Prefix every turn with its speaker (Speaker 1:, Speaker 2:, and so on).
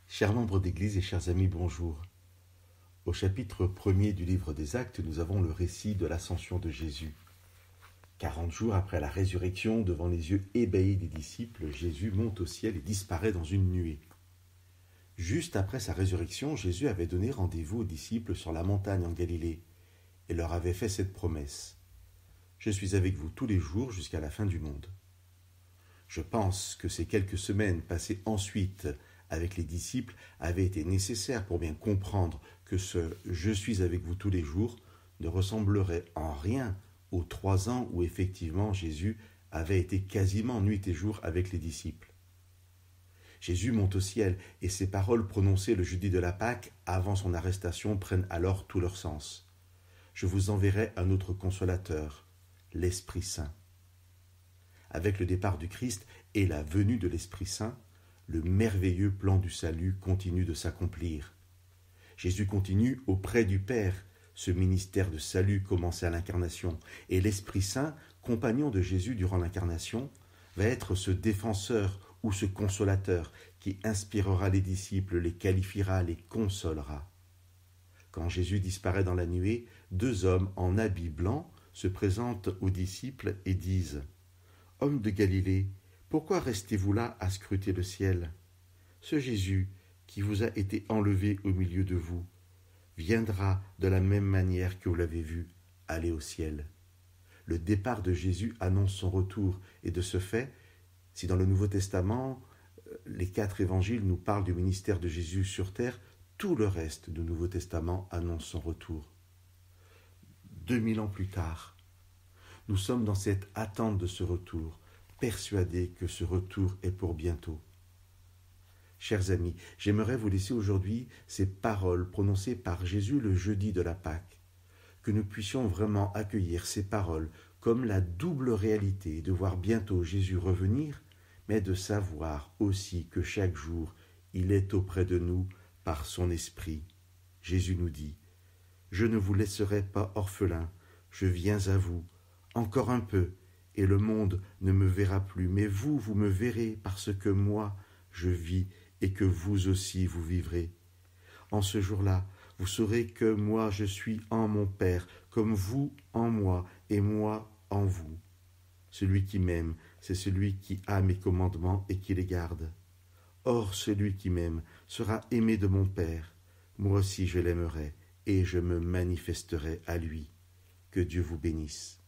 Speaker 1: Chers membres d'Église et chers amis, bonjour. Au chapitre 1er du livre des Actes, nous avons le récit de l'ascension de Jésus. 40 jours après la résurrection, devant les yeux ébahis des disciples, Jésus monte au ciel et disparaît dans une nuée. Juste après sa résurrection, Jésus avait donné rendez-vous aux disciples sur la montagne en Galilée et leur avait fait cette promesse. « Je suis avec vous tous les jours jusqu'à la fin du monde. » Je pense que ces quelques semaines passées ensuite avec les disciples avaient été nécessaires pour bien comprendre que ce « je suis avec vous tous les jours » ne ressemblerait en rien aux 3 ans où effectivement Jésus avait été quasiment nuit et jour avec les disciples. Jésus monte au ciel et ses paroles prononcées le jeudi de la Pâque avant son arrestation prennent alors tout leur sens. « Je vous enverrai un autre consolateur, l'Esprit Saint ». Avec le départ du Christ et la venue de l'Esprit Saint, le merveilleux plan du salut continue de s'accomplir. Jésus continue auprès du Père ce ministère de salut commencé à l'incarnation, et l'Esprit Saint, compagnon de Jésus durant l'incarnation, va être ce défenseur ou ce consolateur qui inspirera les disciples, les qualifiera, les consolera. Quand Jésus disparaît dans la nuée, 2 hommes en habits blancs se présentent aux disciples et disent « Hommes de Galilée, pourquoi restez-vous là à scruter le ciel ? Ce Jésus qui vous a été enlevé au milieu de vous viendra de la même manière que vous l'avez vu aller au ciel. » Le départ de Jésus annonce son retour et de ce fait, si dans le Nouveau Testament, les 4 évangiles nous parlent du ministère de Jésus sur terre, tout le reste du Nouveau Testament annonce son retour. 2000 ans plus tard, nous sommes dans cette attente de ce retour, persuadés que ce retour est pour bientôt. Chers amis, j'aimerais vous laisser aujourd'hui ces paroles prononcées par Jésus le jeudi de la Pâque, que nous puissions vraiment accueillir ces paroles comme la double réalité de voir bientôt Jésus revenir, mais de savoir aussi que chaque jour, il est auprès de nous par son esprit. Jésus nous dit « Je ne vous laisserai pas orphelins, je viens à vous, encore un peu, et le monde ne me verra plus, mais vous, vous me verrez parce que moi, je vis et que vous aussi vous vivrez. En ce jour-là, vous saurez que moi je suis en mon Père, comme vous en moi et moi en vous. Celui qui m'aime, c'est celui qui a mes commandements et qui les garde. Or, celui qui m'aime sera aimé de mon Père. Moi aussi je l'aimerai et je me manifesterai à lui. Que Dieu vous bénisse.